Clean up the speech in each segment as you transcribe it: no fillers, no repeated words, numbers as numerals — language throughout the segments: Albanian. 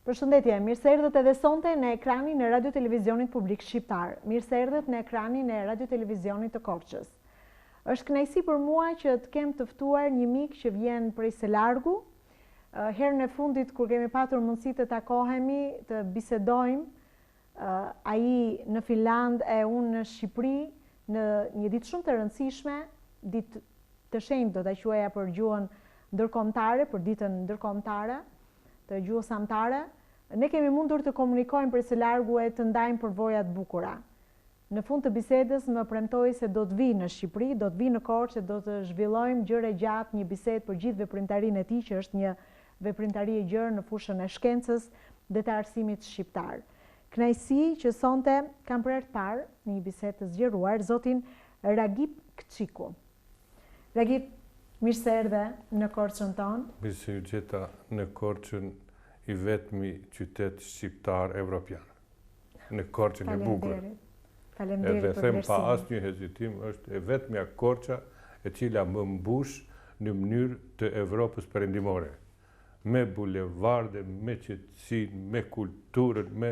Përshëndetje, mirë se erdhët edhe sonte në ekranin e Radio Televizionit Publik Shqiptar. Mirë se erdhët në ekranin e Radio Televizionit të Korçës. Është kënaqësi për mua që të kem të ftuar një mik që vjen prej së largu. Herën e fundit kur kemi patur mundësi të takohemi, të bisedojmë, ai në Finland e unë në Shqipëri, në një ditë shumë të rëndësishme, ditë të shenjtë do ta quaja për gjuhën ndërkombëtare, për ditën ndërkombëtare të gjuhës anëtare. Ne kemi mundur të komunikojmë për së largu e të ndajmë përvoja të bukura. Në fund të bisedës më premtoi se do të vi në Shqipëri, do të vi në Korçë, do të zhvillojmë gjëre gjatë, një bisedë për gjithë veprimtarinë e tij, që është një veprimtari e gjerë në fushën e shkencës dhe të arsimit shqiptar. Kënaqësi që sonte kam për herë të parë në një bisedë të zgjeruar zotin Ragip Kçiku. Ragip, mirë se erdhe në Korçën tonë. Mirë se u gjeta në Korçën, i vetmi qytet shqiptar evropian, në Korçën e bukur. Faleminderit Edhe për them pa vlerësimin. asnjë hezitim, është e vetmja Korça e cila më mbush në mënyrë të Evropës perëndimore. Me bulevarde, me qetësinë, me kulturën,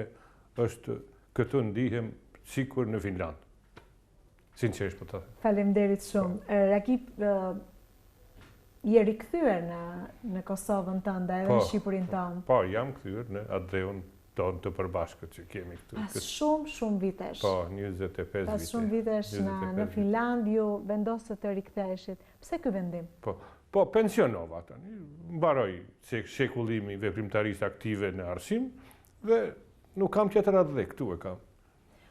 është këtu ndihem sikur në Finland. Sinqerisht po ta them. Faleminderit shumë. Ragip, je rikthyer në Kosovën tënde edhe në Shqipërinë tonë. Po, jam kthyer në atë tonë të përbashkët që kemi këtu. Pas shumë vitesh. Po, 25 vite. Pas shumë vitesh në Finland ju vendosët të riktheheshit. Pse ky vendim? Po, pensionova tani. Mbaroj shekullimi veprimtarisë aktive në arsim dhe nuk kam tjetër atë dhe këtu e kam.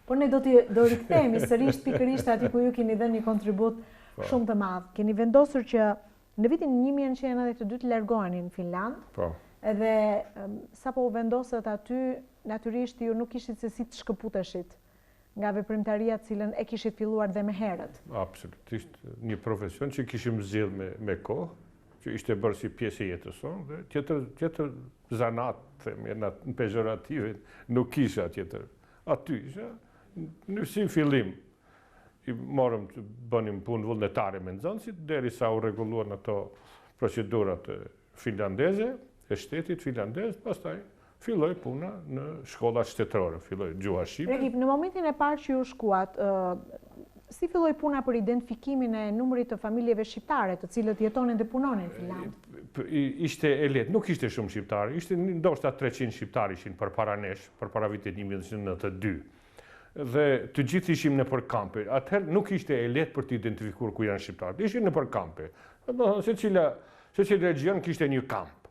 Por ne do rikthehemi sërish pikërisht aty ku ju keni dhënë një kontribut shumë të madh. Keni vendosur që në vitin 1992 të largoheni në Finland. Po. Edhe sapo u vendosët aty, natyrisht ju nuk kishit se si të shkëputeshit nga veprimtaria të cilën e kishit filluar dhe më herët. Absolutisht, një profesion që kishim zgjidhur me kohë, që ishte bërë si pjesë e jetës sonë, dhe tjetër zanat, themi, në pejorative, nuk kisha tjetër. Aty isha, në si fillim, i morëm të bënim punë vullnetare me nxënësit, derisa u rregulluan ato procedurat finlandeze, e shtetit finlandez, pastaj filloi puna në shkollat shtetërore, filloi gjuha shqipe. Ragip, në momentin e parë që ju shkuat, si filloi puna për identifikimin e numrit të familjeve shqiptare, të cilët jetonin dhe punonin në Finland? Ishte e lehtë, nuk ishte shumë shqiptarë, ishte ndoshta 300 shqiptarë ishin përpara nesh, përpara vitit 1992. Dhe të gjithë ishim në përkampe. Atëherë nuk ishte e lehtë për të identifikuar ku janë shqiptarët. Ishin në përkampe. Secili region kishte një kamp.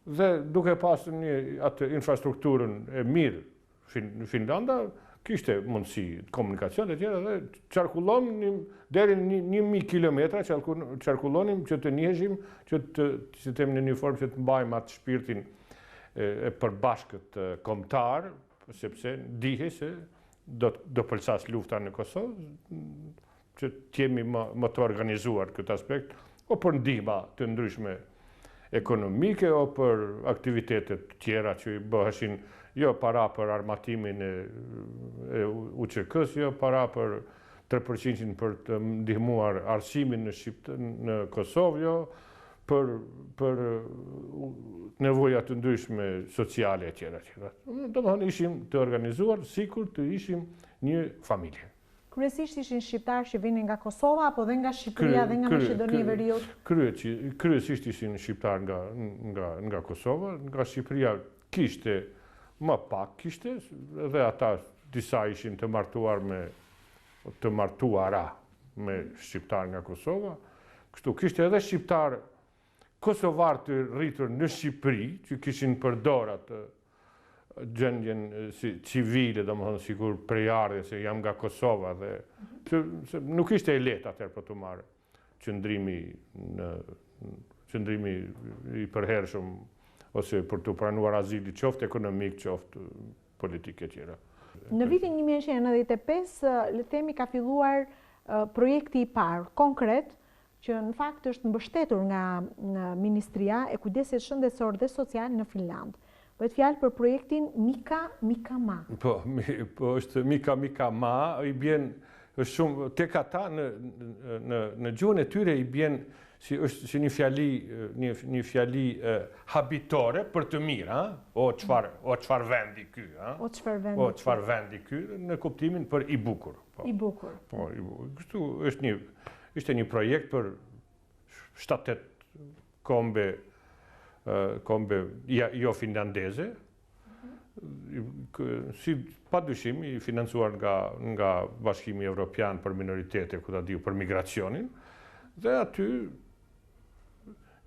Dhe duke pasur atë infrastrukturën e mirë në Finlanda, kishte mundësi komunikacion e tjera dhe qarkullonim deri 1000 kilometra, qarkullonim që të njiheshim, që të temi në një formë që të mbajmë atë shpirtin e përbashkët kombëtar, sepse dihe se do pëlqas lufta në Kosovë, që t'jemi më të organizuar këtë aspekt, o për ndihma të ndryshme ekonomike, o për aktivitetet tjera që i bëheshin, jo para për armatimin e UÇK-s, jo para për 3% për të ndihmuar arsimin në Kosovë, jo për nevoja të ndryshme sociale e tjera. Domethënë ishim të organizuar sikur të ishim një familje. Kryesisht ishin shqiptarë që vinin nga Kosova apo dhe nga Shqipëria dhe nga Maqedonia e Veriut? Kryesisht ishin shqiptarë nga Kosova, nga Shqipëria kishte më pak kishte, dhe ata disa ishin të martuara me shqiptarë nga Kosova. Kështu kishte edhe shqiptarë kosovarë të rritur në Shqipëri, që kishin përdor atë gjendjen civile, domethënë sikur prejardhje se jam nga Kosova dhe nuk ishte e lehtë atëherë për të marrë qëndrimi i përhershëm ose për të pranuar azili, qoftë ekonomik, qoftë politik e tjera. Në vitin 1995, le të themi ka filluar projekti i parë konkret, që në fakt është mbështetur nga Ministria e Kujdesit Shëndetësor dhe Social në Finland. Bëhet fjalë për projektin Mika Ma. Po, është Mika Ma, i bjen shumë tek ata në gjuhën e tyre i bjen si një fjali habitore për të mirë, o çfarë vendi ky, O çfarë vendi ky, në kuptimin për i bukur. I bukur. Po, kështu ishte një projekt për 7-8 kombe jo finlandeze, si padyshim i financuar nga Bashkimi Evropian për minoritete, ku ta diu për migracionin, dhe aty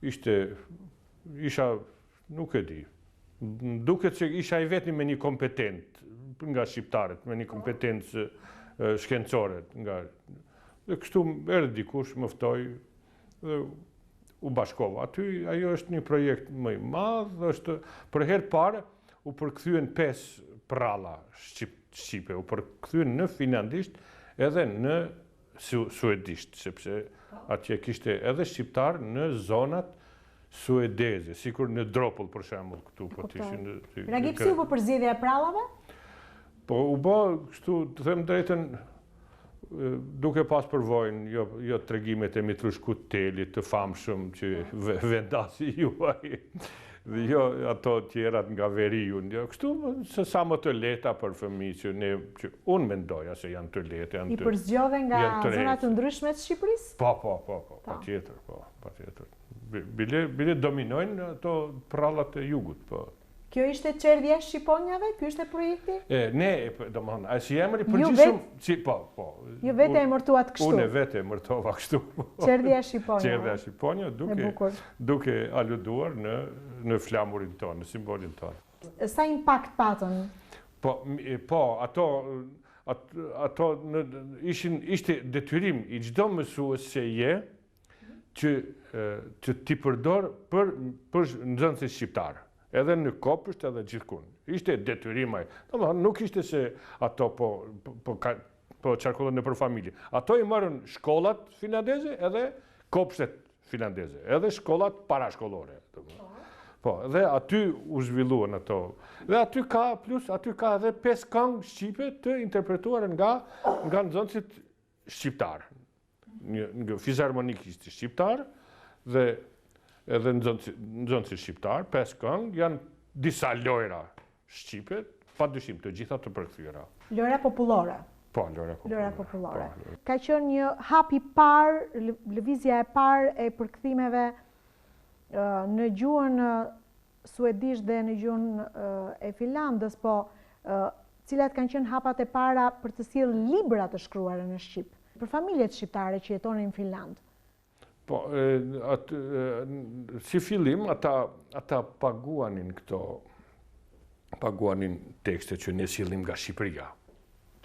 isha, nuk e di, duket që isha i vetmi me një kompetent nga shqiptarët, me një kompetencë shkencore. Dhe kështu erdhi dikush, më ftoi dhe u bashkova. Aty ajo është një projekt më i madh, është për herë parë u përkthyen 5 pralla shqipe, u përkthyen në finlandisht edhe në suedisht, sepse atje kishte edhe shqiptar në zonat suedeze, sikur në Dropull për shembull këtu po tishin. Reagipsi u bë përzgjedhja e prallave? Po u bë kështu, të them drejtën, duke pas përvojnë, jo tregimet e Mitrush Kutelit të famshëm që vendasi juaj, dhe jo ato tjerat nga Veriu, kështu sa më të lehta për fëmijë që unë mendoja se janë të lehta. I përzgjodhen nga zonat të ndryshme të Shqipërisë? Po, patjetër. Bile dominojnë ato prallat e jugut, po. Kjo ishte çerdhja e Shqiponjave? Ky ishte projekti? Ne, domethënë, ai si emri përgjithshëm, po. Ju vetë e emërtuat kështu? Unë vetë e emërtova kështu. Çerdhja e Shqiponjave. Çerdhja e Shqiponjave, duke aluduar në flamurin tonë, në simbolin tonë. Sa impakt patën? Po, ato ishte detyrim i çdo mësuesje që ti përdor për nxënësit shqiptar. Edhe në Kopësht edhe gjithkund. Ishte detyrimaj. Nuk ishte se ato po qarkullën nëpër familje. Ato i marrën shkollat finlandeze edhe kopshtet finlandeze, edhe shkollat parashkollore. Po, dhe aty u zhvilluan ato. Dhe aty ka edhe 5 këngë shqipe të interpretuar nga nxënësit shqiptar. Një fizharmonik ishte shqiptar dhe edhe nxënësit shqiptar, 5 këngë, janë disa lojra shqipe, padyshim të gjitha të përkthyera. Lojra popullore. Po, lojra popullore. Ka qenë një hap i parë, lëvizja e parë e përkthimeve në gjuhën suedisht dhe në gjuhën e Finlandës, po cilat kanë qenë hapat e para për të sjellë libra të shkruara në shqip, për familjet shqiptare që jetonin në Finland. Po, si fillim, ata paguanin tekste që ne sillim nga Shqipëria.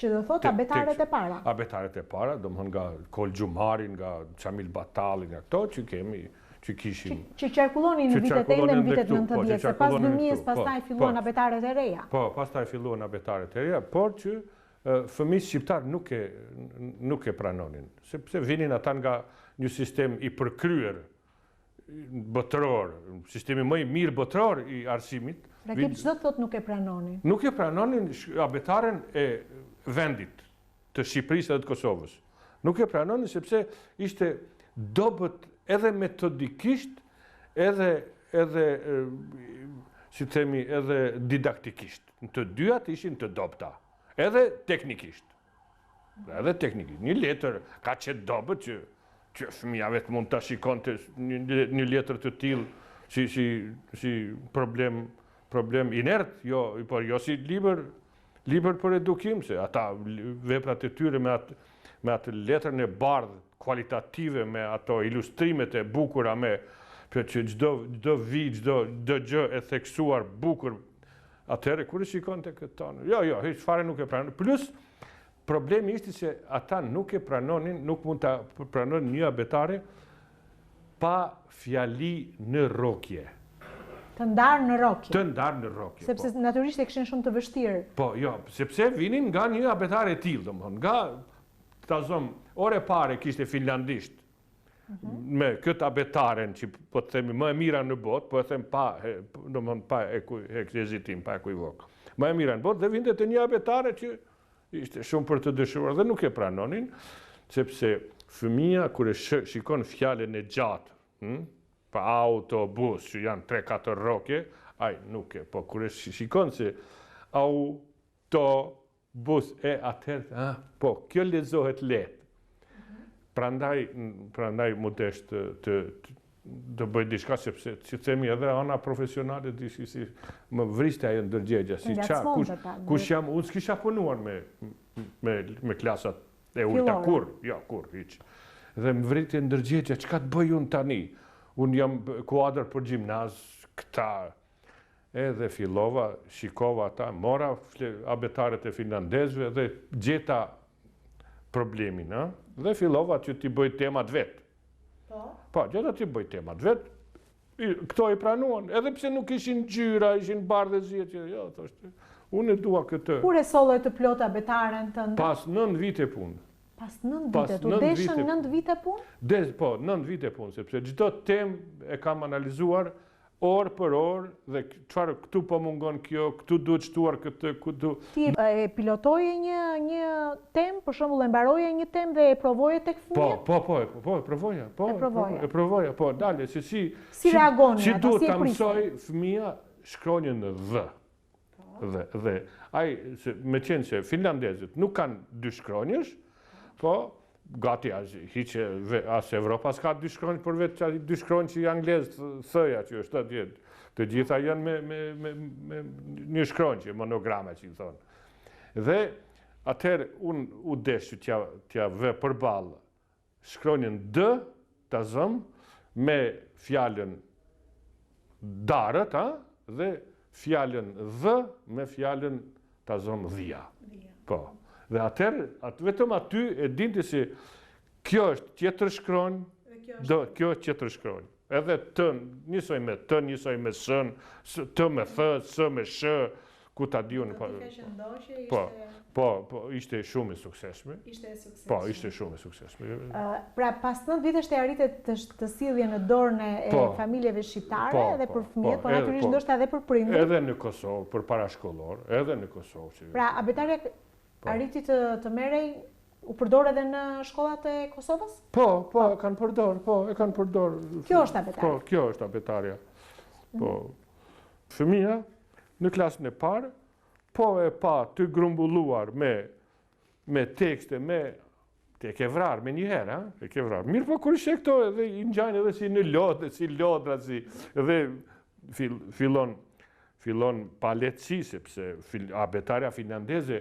Që do thotë abetaret e para? Abetaret e para, do më nga Kol Gjumari, nga Qamil Batali, nga këto që kemi, që kishim... Që qarkullonin në vitet e në vitet 90, se pas 2000, pastaj filluan abetaret e reja. Po, pastaj filluan abetaret e reja, por që fëmijë shqiptar nuk e pranonin, sepse vinin ata nga një sistem i përkryer botëror, sistemi më i mirë botëror i arsimit. Rakip, çdo thotë nuk e pranonin? Nuk e pranonin abetaren e vendit të Shqipërisë edhe të Kosovës. Nuk e pranonin sepse ishte dobët edhe metodikisht, edhe si themi, edhe didaktikisht. Në të dyat ishin të dobta, edhe teknikisht. Një letër ka qetë dobët që fëmija vetë mund të shikonte një letër të tillë si problem inert, jo si liber për edukim, se ata veprat e tyre me atë letrën e bardhë, kualitative, me ato ilustrimet e bukura, që çdo vi, çdo gjë e theksuar bukur, atëherë kur e shikonte këtë tonë. Jo, hiç fare nuk e pranonin. Plus problemi ishte se ata nuk e pranonin, nuk mund ta pranonin një abetare pa fjali në rrokje. Të ndarë në rrokje. Të ndarë në rrokje. Sepse natyrisht e kishin shumë të vështirë. Po, jo, sepse vinin nga një abetare e tillë, domethënë, nga ore pare kishte finlandisht, me këtë abetaren që po të themi më e mira në botë, po e them pa hezitim, pa ekivok. Më e mira në botë dhe vinte të një abetare që ishte shumë për të dëshuar dhe nuk e pranonin, sepse fëmia kur e shikon fjalën e gjatë pa autobus që janë 3-4 roke, aj nuk e, po kur e shikon se autobus e atëherë, po, kjo lexohet lehtë. Prandaj mudesh të bëj diçka sepse si themi edhe ana profesionale si më vriste ajo ndërgjegja si kush jam unë s'kisha punuar me klasat e ulta kur hiç. Dhe më vrite ndërgjegja çka të bëj unë tani? Unë jam kuadër për gjimnaz këta. Edhe fillova, shikova ata, mora abetaret e finlandezëve dhe gjeta problemin, dhe fillova që t'i bëj temat vetë. Po, gjeta t'i bëj temat vetë, këto i pranuan, edhe pse nuk ishin gjyra, ishin bardhe zjetë, jo, thoshte, unë e dua këtë. Kur e solloj të plot abetaren të ndë? Pas 9 vite punë. Pas 9 vite, tu deshën 9 vite punë? Po, 9 vite punë, sepse çdo temë e kam analizuar, orë për orë, dhe çfarë këtu po mungon kjo, këtu duhet shtuar këtë, këtu. Ti e pilotoje një temë, për shembull e mbaroje një temë dhe e provoje tek fëmijët? Po, e provoja, po, dale, se si reagoni, si duhet ta mësoj fëmia shkronjën dhe ai me qenë se finlandezët nuk kanë 2 shkronjësh, po gati as Evropa s'ka 2 shkronjë përveç 2 shkronjë që anglezët thëja që është jetë. Të gjitha janë me një shkronjë që monograma që i thonë. Dhe atëherë unë u desh që t'ja vë përballë shkronjën D ta zëm me fjalën darët, dhe fjalën dh me fjalën ta zëm dhia. Po. Dhe atëherë, vetëm aty e dinte si kjo është tjetër shkronjë, kjo është tjetër shkronjë. Edhe të njësoj me të, njësoj me sën, të me thë, së me shë, ku ta diun. Po, ishte shumë e suksesshme. Po, ishte shumë e suksesshme. Pra, pas 9 vitesh të arritet të sillje në dorën e familjeve shqiptare edhe për fëmijët, po natyrisht ndoshta edhe për prindërit. Edhe në Kosovë, për parashkollor, edhe në Kosovë. Pra, abetaria arriti të merrej, u përdor edhe në shkollat e Kosovës? Po, e kanë përdor. Kjo është abetaria? Po, kjo është abetaria. Po, fëmia në klasën e parë, po e pa të grumbulluar me tekste, te ke vrarë me njëherë, e ke vrarë. Mirë po kur shë këto edhe i ngjajnë edhe si në lodë, si lodra, edhe fillon pa lehtësi, sepse abetaria finlandeze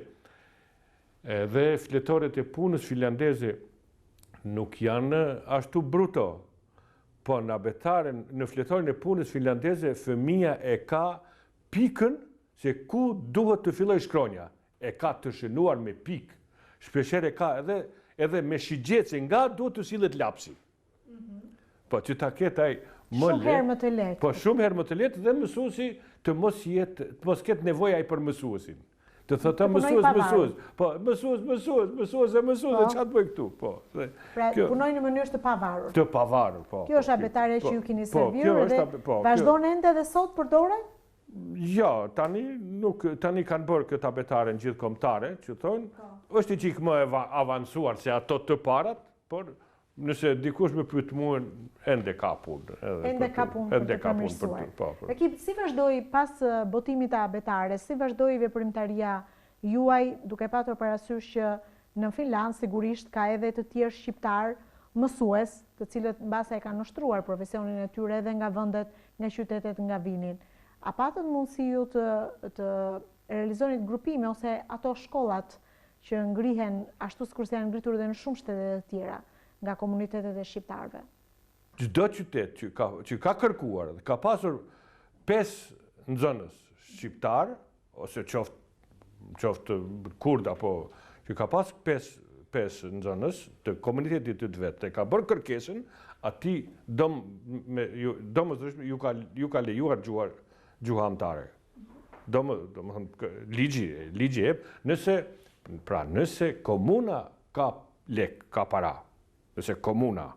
dhe fletoret e punës finlandeze nuk janë ashtu bruto. Po në fletorin e punës finlandeze, fëmia e ka pikën se ku duhet të filloj shkronja. E ka të shënuar me pikë. Shpesher e ka edhe me shigjece nga duhet të sillet lapsi. Po që ta ketë ai më lehtë. Shumë herë më të lehtë. Po shumë herë më të lehtë dhe mësuesi të mos ketë nevojë ai për mësuesin. Të thotë mësues. Po, mësues, e çfarë bëj këtu? Po. Pra, punoj në mënyrë të pavarur. Të pavarur, po. Kjo është abetaria që ju keni servir dhe vazhdon ende edhe sot përdoret? Jo, tani kanë bërë këtë abetare në gjithë kombëtare, që thonë, është i çik më avancuar se ato të parat, por nëse dikush më pyet mua, ende ka punë. Ende ka punë për të përmirësuar. Ekip, si vazhdoi pas botimit të abetares, si vazhdoi veprimtaria juaj, duke patur parasysh që në Finland sigurisht ka edhe të tjerë shqiptar mësues, të cilët mbase e kanë nështruar profesionin e tyre edhe nga vendet, nga qytetet nga vinin. A patët mundësi ju të realizonit grupime ose ato shkollat që ngrihen ashtu sikurse janë ngritur edhe në shumë shtete të tjera nga komunitetet e shqiptarëve? Çdo qytet që ka kërkuar dhe ka pasur 5 nxënës shqiptar, ose qoftë kurd apo që ka pas 5 nxënës të komunitetit të vetë, e ka bërë kërkesën, ati domosdoshmë ju ka lejuar gjuhamtare. Ligji e nëse komuna ka lek, ka para, nëse komuna,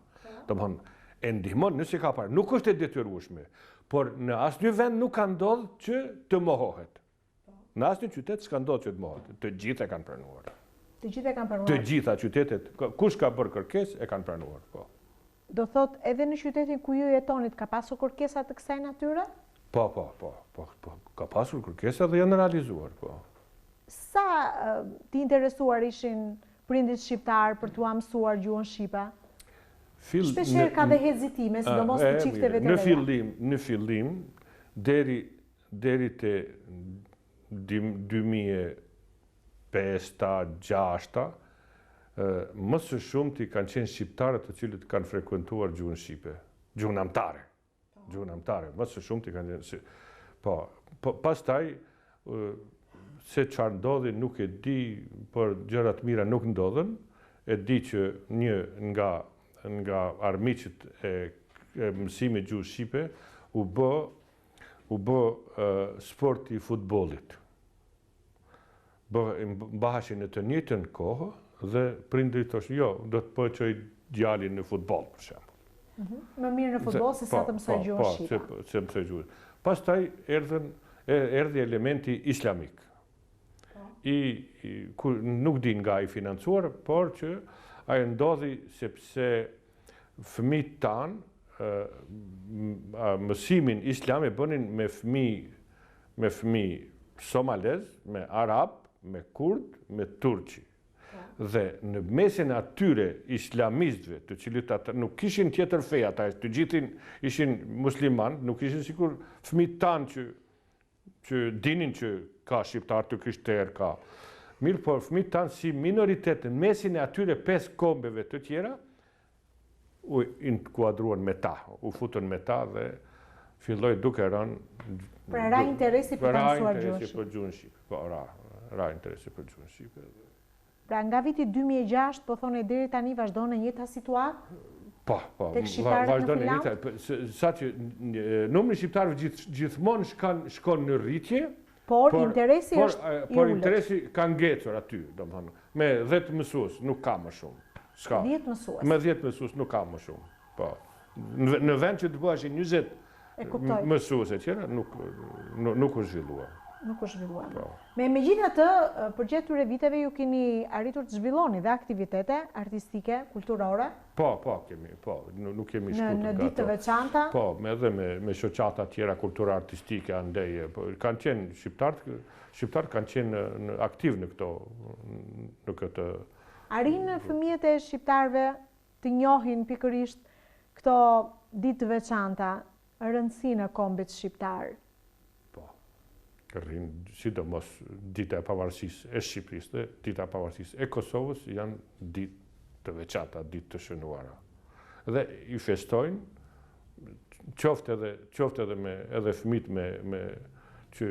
e ndihmon nëse ka para, nuk është e detyrueshme, por në asnjë vend nuk ka ndodhur që të mohohet. Në asnjë qytet s'ka ndodhur që të mohohet, të gjitha e kanë pranuar. Të gjitha e kanë pranuar? Të gjitha qytetet, kush ka bërë kërkesë e kanë pranuar, po. Do thot edhe në qytetin ku ju jetonit ka pasur kërkesa të kësaj natyre? Po, ka pasur kërkesa dhe janë realizuar, po. Sa të interesuar ishin prindit shqiptar për t'u mësuar gjuhën shqipe? Shpesher ka dhe hezitime, sidomos të çifteve të reja. Në fillim, deri të 2005-2006, më së shumti kanë qenë shqiptarët të cilët kanë frekuentuar gjuhën shqipe, gjuhën amtare. Gjuhën amtare, më së shumti kanë qenë. Po, pastaj se çfarë ndodhi nuk e di, por gjërat mira nuk ndodhen. E di që një nga armiqët e mësimit gjuhës shqipe u bë sporti i futbollit. Mbaheshin në të njëjtën kohë dhe prindrit thoshin, jo, do të përçoj djalin në futboll, për shembull. Më mirë në futboll se sa të mësoj gjuhën shqipe. Po, se mësoj gjuhën. Pastaj erdhi elementi islamik. Nuk din nga i financuar, por që ajo ndodhi sepse fëmijët tanë mësimin islam e bënin me fëmijë somalez, me arab, me kurd, me turqi. Dhe në mesin atyre islamistëve, të cilët ata nuk kishin tjetër fe, ata të gjithin ishin musliman, nuk ishin sikur fëmijët tanë që dinin që ka shqiptar të krishterë, ka. Mirë, por fëmijët tanë si minoritet në mesin e atyre 5 kombeve të tjera, u inkuadruan me ta, u futën me ta dhe filloi duke rënë. Pra ra interesi për të mësuar gjuhën shqipe. Po, ra interesi për gjuhën shqipe. Pra nga viti 2006, po thone deri tani vazhdon në njëjta situatë? Po, vazhdon në njëjta. Sa që numri shqiptarëve gjithmonë shkon në rritje, por interesi është i ulët. Por interesi ka ngecur aty, domethënë, me 10 mësues nuk ka më shumë. 10 mësues. Me 10 mësues nuk ka më shumë. Po. Në vend që të bëheshin 20 mësues e tjera, nuk u zhvillua. Nuk u zhvillua. Megjithatë, përgjatë këtyre viteve ju keni arritur të zhvilloni dhe aktivitete artistike, kulturore? Po, kemi, nuk kemi shkuar në ditë të veçanta? Po, edhe me shoqata tjera kulturore artistike andej, kanë qenë shqiptarët kanë qenë aktiv në këtë. Arinë fëmijët e shqiptarëve të njohin pikërisht këto ditë të veçanta, rëndësinë e kombit shqiptar? Po, rrinë sidomos dita e pavarësisë e Shqipërisë dhe dita e pavarësisë e Kosovës janë ditë të veçanta, ditë të shënuara. Dhe i festojnë qoftë edhe fëmijët që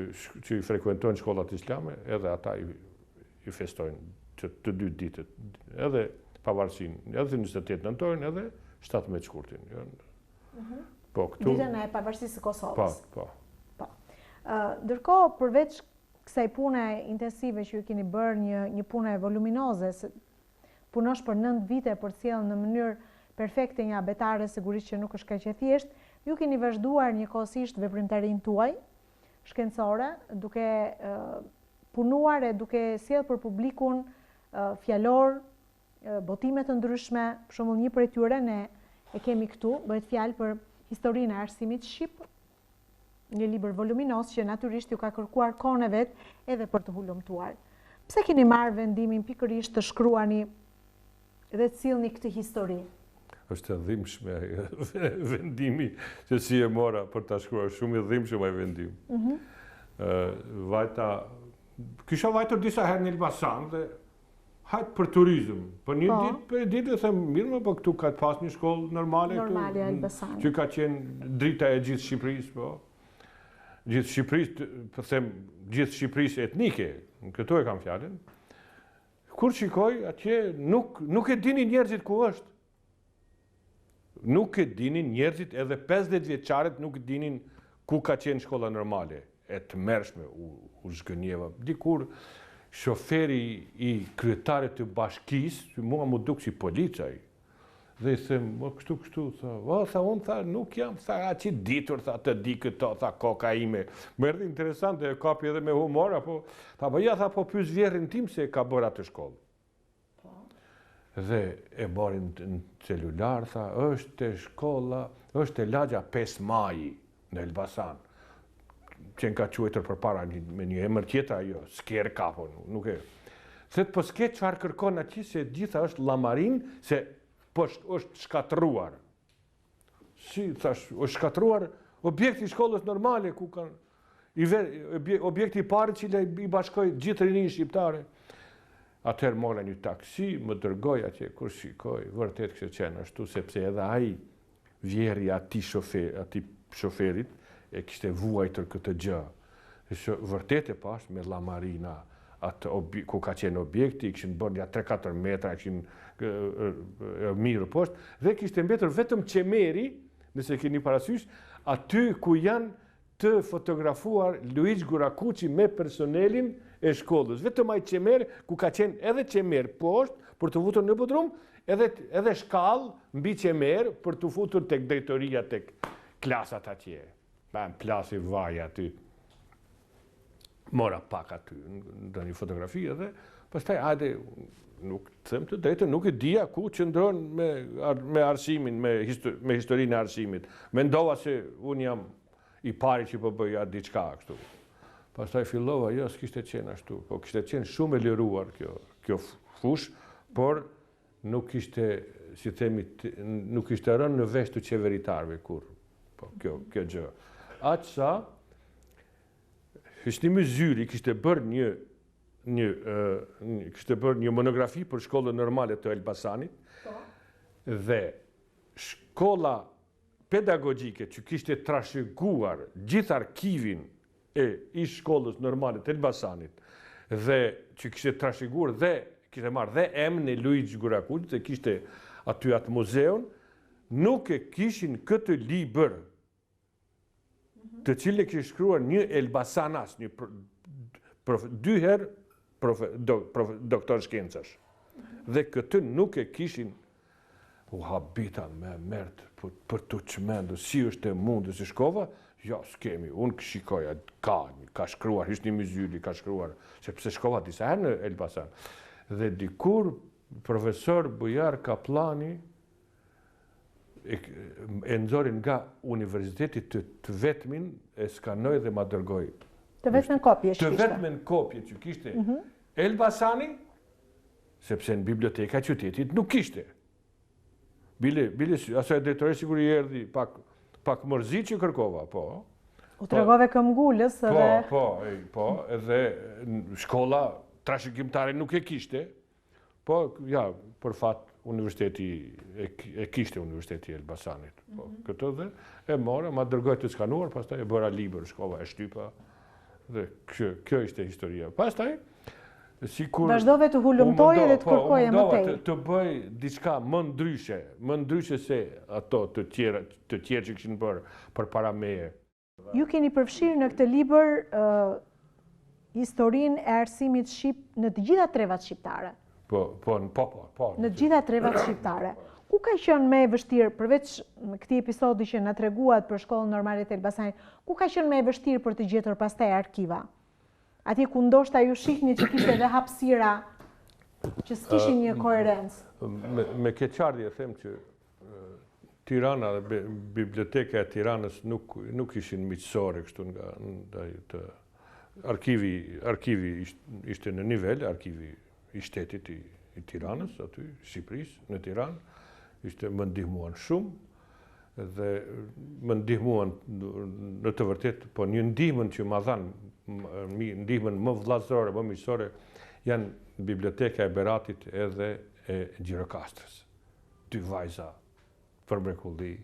i frekuentojnë shkollat islame, edhe ata i festojnë të 2 ditët, edhe pavarësinë, edhe 28 nëntorin, edhe 17 shkurtin. Ditën e pavarësisë së Kosovës. Po. Ndërkohë, përveç kësaj pune intensive që ju keni bërë një pune voluminoze, punosh për 9 vite për sjellë në mënyrë perfekte një abetare, sigurisht që nuk është kaq e thjeshtë, ju keni vazhduar njëkohësisht veprimtarinë tuaj shkencore, duke punuar e duke sjellë për publikun fjalor, botime të ndryshme, për shembull një prej tyre ne e kemi këtu, bëhet fjalë për historinë e arsimit shqip, një libër voluminoz që natyrisht ju ka kërkuar kohën e vet edhe për të hulumtuar. Pse keni marrë vendimin pikërisht të shkruani dhe të sillni këtë histori? Është e dhimbshme vendimi se si e mora për ta shkruar, shumë i dhimbshëm ai vendim. Kisha vajtur disa herë në Elbasan dhe hajtë për turizm. Për një ditë e them, mirë, po këtu ka të pas një shkollë normale Elbasan, që ka qenë drita e gjithë Shqipërisë, po. Gjithë Shqipërisë, po them, gjithë Shqipërisë etnike, këtu e kam fjalën. Kur shikoj, atje nuk e dinin njerëzit ku është. Nuk e dinin njerëzit, edhe 50 vjeçarët nuk e dinin ku ka qenë shkolla normale. E të mërshme, u zhgënjeva. Dikur, shoferi i kryetarit të bashkisë, që mua më duk si policaj, dhe i them, kështu, unë, nuk jam, që ditur, të di këto, koka ime. Më erdhi interesante, e kapi edhe me humor, po pys vjerrin tim se ka bërë atë shkollë. dhe e borin në celular, tha, është e shkolla, është e lagja 5 maji në Elbasan, që në ka quajtër për para me një emër tjetër ajo, s'ker kapo, nuk e. Thet, po s'ke çfarë kërkon ati, se gjitha është llamarin, se po është shkatruar. Si, thash, është shkatruar objekti shkollës normale, ku kanë, objekti i parë që i bashkoj gjithë rinin shqiptare. Atëherë mora një taksi, më dërgoj atje, kur shikoj, vërtet kështë qenë ashtu, sepse edhe ai vjeri ati shoferit e kishte vuajtër këtë gjë. Vërtet e pash me llamarina, ku ka qenë objekti, kishin bërë ja 3-4 metra, kishin mirë poshtë, dhe kishte mbetur vetëm qemeri, nëse keni parasysh, aty ku janë të fotografuar Luigi Gurakuqi me personelin e shkollës. Vetëm ai qemer, ku ka qenë edhe qemer poshtë për të futur në podrum, edhe shkallë mbi qemer për të futur tek drejtoria, tek klasat atje. Në plasi vaj aty. Mora pak aty në një fotografi edhe, pastaj hajde, nuk them të drejtën, nuk e dija ku qëndron me arsimin, me historinë e arsimit. Mendova se unë jam i pari që po bëja diçka kështu. Pastaj fillova, jo, s'kishte qenë ashtu, po kishte qenë shumë e liruar kjo fush, por nuk kishte, si themi, nuk kishte rënë në vesh të qeveritarve kur, po kjo gjë. Aq sa, Hysnimi Zyri kishte bërë një monografi për shkollën normale të Elbasanit, dhe shkolla pedagogjike që kishte trashëguar gjithë arkivin e ish shkollës normale të Elbasanit, dhe që kishte trashëguar dhe kishte marrë dhe emrin e Luigi Gurakuqi, dhe kishte aty atë muzeun, nuk e kishin këtë libër, të cilë kishte shkruar një Elbasanas, dy herë doktor shkencash. Dhe këtë nuk e kishin, u habita me mërtë për të qmendu, si është e mundë, si shkova, ja, s'kemi, unë shikoja, ka shkruar, Hysnimi Zyri ka shkruar, sepse shkova disa herë në Elbasan. Dhe dikur, profesor Bujar Kaplani, e nxorin nga universitetit të vetmin, e skanoj dhe ma dërgoj. Të vetmen kopje që kishte? Të vetmen kopje që kishte Elbasani, sepse në biblioteka qytetit nuk kishte. Bile, asaj drejtore sigur i erdi pak mërzi që kërkova, po. U tregove këmbgullës edhe... Po, edhe shkolla trashëgimtare nuk e kishte, po, ja, për fat universiteti, e kishte Universiteti Elbasanit. Këtë dhe e mora, ma dërgoj të skanuar, pastaj e bëra libër, shkova, e shtypa, dhe kjo ishte historia. Pastaj, vazhdove të hulumtoje dhe të kërkoje më tej. Të bëj diçka më ndryshe se ato të tjerë që kishin bërë për para meje. Ju keni përfshirë në këtë libër historinë e arsimit shqip në të gjitha trevat shqiptare. Po. Në të gjitha trevat shqiptare. Ku ka qenë më e vështirë, përveç këtij episodi që na treguat për shkollën normale të Elbasanit, ku ka qenë më e vështirë për të gjetur pastaj arkiva? Atje ku ndoshta ju shihni që kishte edhe hapësira që s'kishin një koherencë. Me keqardhje them që Tirana dhe biblioteka e Tiranës nuk ishin miqësore kështu nga arkivi ishte në nivel, arkivi i shtetit i Tiranës, aty, Shqipërisë, në Tiranë, më ndihmuan shumë, dhe më ndihmuan në të vërtet, po një ndihmën që ma dhanë, ndihmën më vllazërore, më miqësore, janë Biblioteka e Beratit edhe e Gjirokastrës. 2 vajza për mrekulli,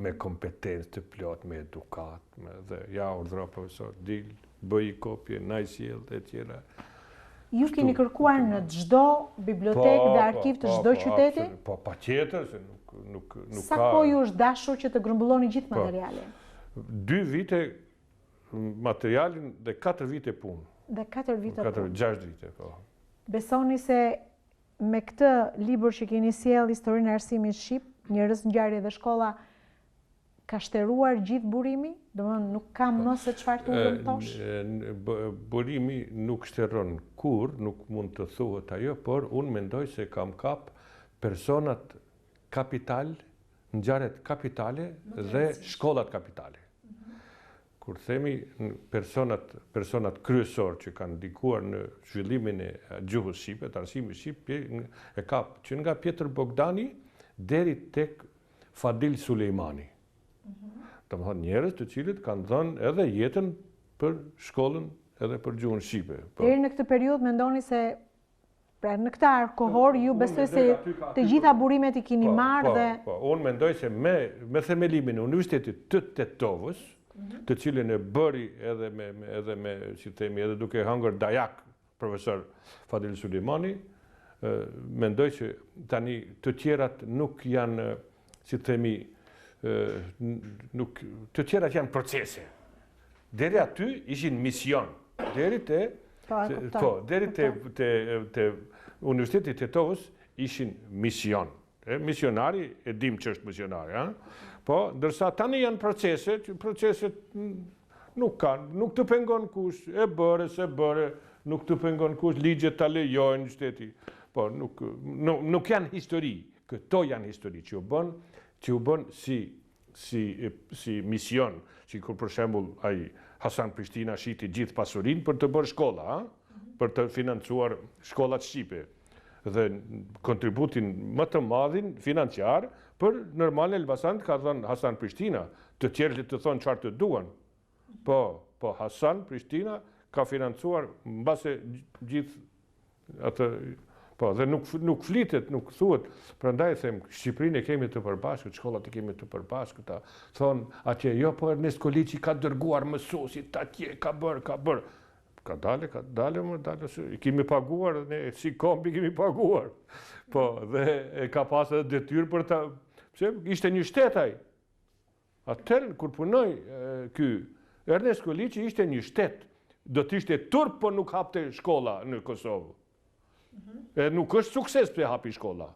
me kompetencë të plot, me edukat, dhe ja urdhëro profesor, dil, bëj kopje, na i sjell e tjera. Ju keni kërkuar në çdo bibliotekë dhe arkiv të çdo qyteti? Po, patjetër, se nuk ka... Sa kohë ju është dashur që të grumbulloni gjithë materialin? 2 vite materialin dhe 4 vite punë. Dhe 4 vite punë? 6 vite, po. Besoni se me këtë libër që keni sjell historinë e arsimit shqip, Njerëz, ngjarje dhe shkolla, ka shteruar gjithë burimi? Domethënë nuk kam më se çfarë të humbtosh? Burimi nuk shteron kur, nuk mund të thuhet ajo, por unë mendoj se kam kap personat kapital, ngjarjet kapitale dhe shkollat kapitale. Kur themi personat kryesor që kanë ndikuar në zhvillimin e gjuhës shqipe, të arsimit shqip, e ka që nga Pjetër Bogdani deri tek Fadil Sulejmani. Domethënë njerëz të cilët kanë dhënë edhe jetën për shkollën edhe për gjuhën shqipe. Deri në këtë periudhë mendoni se pra në këtë kohor ju besoj se të gjitha burimet i keni marrë dhe... Po, unë mendoj se me themelimin e Universitetit të Tetovës, të cilin e bëri edhe me, si themi, edhe duke hangër dajak profesor Fadil Sulejmani, mendoj që tani të tjerat nuk janë, si themi, të tjerat janë procese. Deri aty ishin mision. Deri te Universiteti i Tetovës ishin mision. Misionari, e dim që është misionari, po, ndërsa tani janë proceset nuk kanë, nuk të pengon kush, e bëre, nuk të pengon kush, ligjet të lejojnë shteti. Po, nuk janë histori, këto janë histori që u bën si mision, që kur për shembull ai Hasan Prishtina shiti gjithë pasurinë për të bërë shkolla, për të financuar shkollat shqipe dhe kontributin më të madhin financiar për Normal Elbasan ka dhënë Hasan Prishtina, të tjerë të thonë çfarë të duan. Po Hasan Prishtina ka financuar mbase gjithë atë. Po, dhe nuk flitet, nuk thuhet. Prandaj them, Shqipërinë e kemi të përbashkët, shkollat e kemi të përbashkëta. Thonë atje, jo, po Ernest Koliçi ka dërguar mësuesit atje, ka bërë. Ka dale, i kemi paguar, ne si kombi kemi paguar. Po, dhe ka pasë edhe detyrë për ta, pse ishte një shtetaj. Atëherë, kur punoj ky, Ernest Koliçi ishte një shtet. Do të ishte turp, po nuk hapte shkolla në Kosovë. E nuk është sukses për hapi shkolla.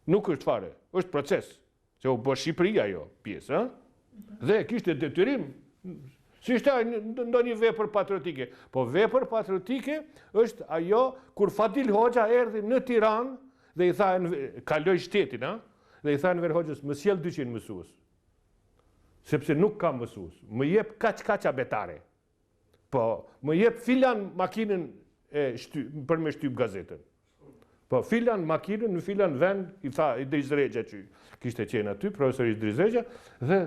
Nuk është fare, është proces. Se u bë Shqipëria jo pjesë, dhe kishte detyrim. Si ishte ndonjë vepër patriotike. Po vepër patriotike është ajo kur Fadil Hoxha erdhi në Tiranë dhe i tha, kaloi shtetin, dhe i tha Enver Hoxhës, më sjell 200 mësues. Sepse nuk kam mësues. Më jep kaq abetare. Po, më jep filan makinën për me shtyp gazetën. Po, filan makinën në filan vend, i tha Idris Regja që kishte qenë aty, profesor Idris Regja, dhe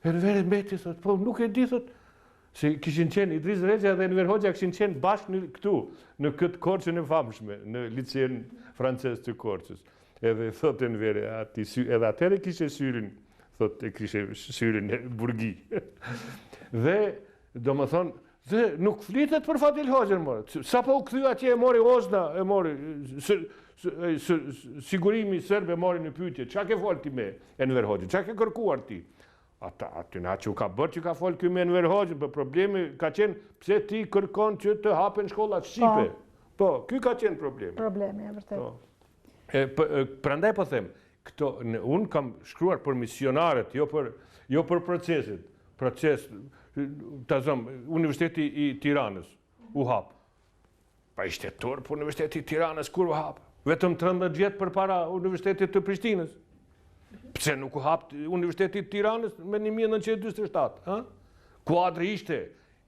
Enver mbeti, thot, po nuk e di, thot, se kishin qenë Idris Regja dhe Enver Hoxha kishin qenë bashkë këtu, në këtë Korçën e famshme, në liceun francez të Korçës. Edhe thot Enver, edhe atëre kishe syrin, thot e kishe syrin e burgi. Dhe, do më thonë, dhe nuk flitet për Fadil Hoxhën, sa po u kthy atje e mori Ozna, e mori sigurimi serb, e mori në pyetje, çka ke fol ti me Enver Hoxhën, çka ke kërkuar ti? Aty na që ka bërë që ka fol ky me Enver Hoxhën, për problemi ka qenë pse ti kërkon që të hapen shkollat shqipe. Po, ky ka qenë problemi. Problemi, e vërtet. Prandaj po them, unë kam shkruar për misionarët, jo për proceset. Proces, të zëmë, Universiteti i Tiranës u hapë. Pa ishte turp Universiteti i Tiranës kur u hapë. Vetëm 13 vjetë për para Universitetit të Prishtinës. Pse nuk u hapë Universiteti i Tiranës me 1927? Kuadri ishte